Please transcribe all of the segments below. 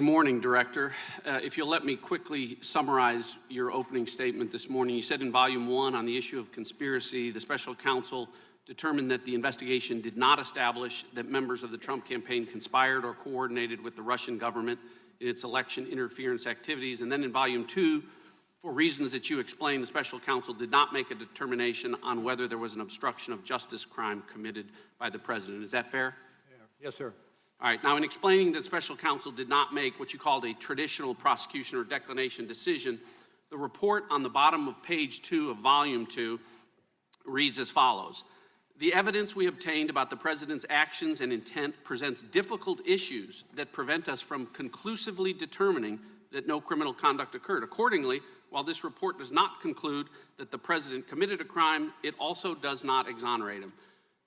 Good morning, Director. If you'll let me quickly summarize your opening statement this morning. You said in Volume 1 on the issue of conspiracy, the special counsel determined that the investigation did not establish that members of the Trump campaign conspired or coordinated with the Russian government in its election interference activities. And then in Volume 2, for reasons that you explained, the special counsel did not make a determination on whether there was an obstruction of justice crime committed by the president. Is that fair? Yeah. Yes, sir. All right, now in explaining that special counsel did not make what you called a traditional prosecution or declination decision, the report on the bottom of page 2 of volume 2 reads as follows. The evidence we obtained about the president's actions and intent presents difficult issues that prevent us from conclusively determining that no criminal conduct occurred. Accordingly, while this report does not conclude that the president committed a crime, it also does not exonerate him.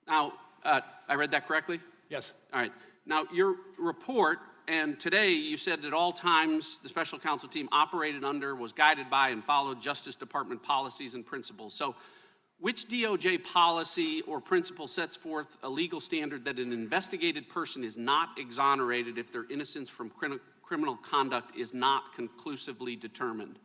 Now, I read that correctly? Yes. All right. Now, your report, and today you said at all times the special counsel team operated under, was guided by, and followed Justice Department policies and principles. So which DOJ policy or principle sets forth a legal standard that an investigated person is not exonerated if their innocence from criminal conduct is not conclusively determined?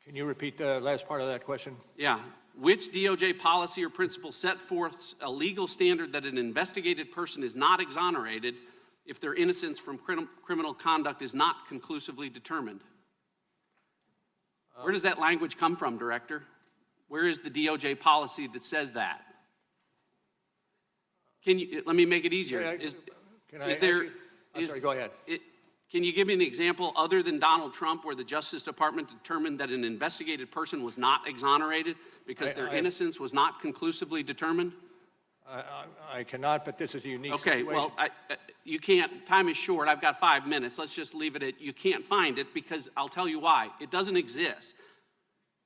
Can you repeat the last part of that question? Yeah. Which DOJ policy or principle set forth a legal standard that an investigated person is not exonerated if their innocence from criminal conduct is not conclusively determined? Where does that language come from, Director? Where is the DOJ policy that says that? Let me make it easier. Go ahead. Can you give me an example other than Donald Trump where the Justice Department determined that an investigated person was not exonerated because their innocence was not conclusively determined? I cannot, but this is a unique situation. Okay, well, you can't. Time is short. I've got 5 minutes. Let's just leave it at you can't find it because I'll tell you why. It doesn't exist.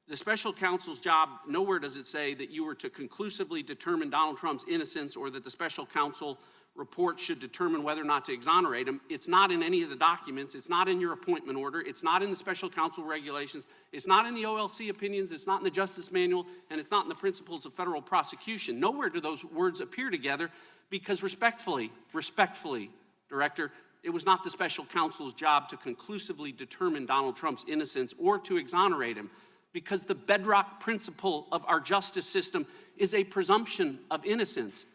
The special counsel's job, nowhere does it say that you were to conclusively determine Donald Trump's innocence or that the special counsel report should determine whether or not to exonerate him. It's not in any of the documents. It's not in your appointment order. It's not in the special counsel regulations. It's not in the OLC opinions. It's not in the Justice Manual, and it's not in the principles of federal prosecution. Nowhere do those words appear together because respectfully, Director, it was not the special counsel's job to conclusively determine Donald Trump's innocence or to exonerate him because the bedrock principle of our justice system is a presumption of innocence.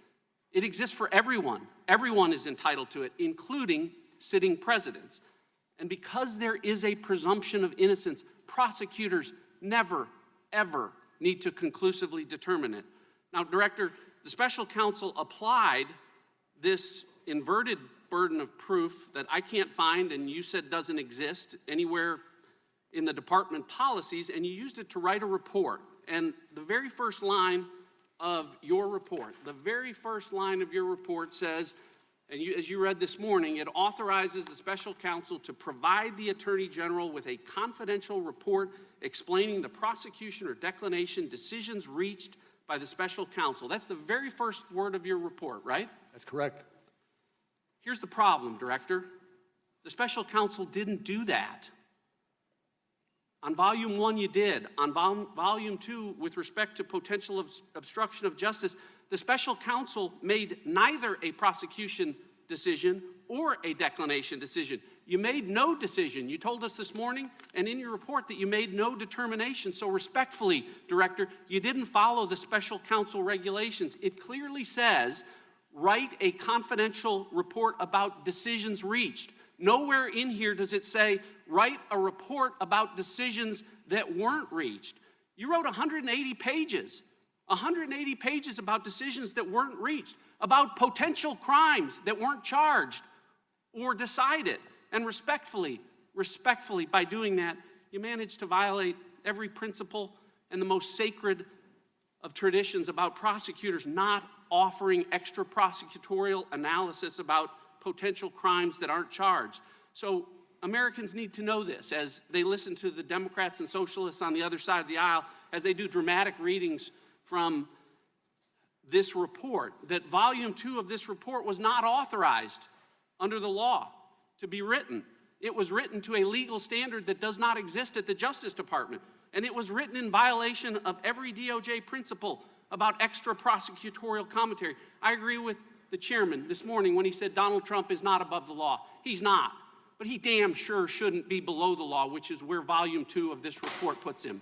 It exists for everyone. Everyone is entitled to it, including sitting presidents. And because there is a presumption of innocence, prosecutors never, ever need to conclusively determine it. Now, Director, the special counsel applied this inverted burden of proof that I can't find and you said doesn't exist anywhere in the department policies, and you used it to write a report. And the very first line of your report, says, and as you read this morning, it authorizes the special counsel to provide the Attorney General with a confidential report explaining the prosecution or declination decisions reached by the special counsel. That's the very first word of your report, right? That's correct. Here's the problem, Director. The special counsel didn't do that. On Volume 1, you did. On Volume 2, with respect to potential obstruction of justice, the special counsel made neither a prosecution decision or a declination decision. You made no decision. You told us this morning and in your report that you made no determination. So respectfully, Director, you didn't follow the special counsel regulations. It clearly says, write a confidential report about decisions reached. Nowhere in here does it say, write a report about decisions that weren't reached. You wrote 180 pages about decisions that weren't reached, about potential crimes that weren't charged or decided. And respectfully, by doing that, you managed to violate every principle and the most sacred of traditions about prosecutors not offering extra prosecutorial analysis about potential crimes that aren't charged. So Americans need to know this as they listen to the Democrats and socialists on the other side of the aisle, as they do dramatic readings from this report, that Volume 2 of this report was not authorized under the law to be written. It was written to a legal standard that does not exist at the Justice Department. And it was written in violation of every DOJ principle about extra prosecutorial commentary. I agree with the chairman this morning when he said Donald Trump is not above the law. He's not. but he damn sure shouldn't be below the law, which is where volume 2 of this report puts him.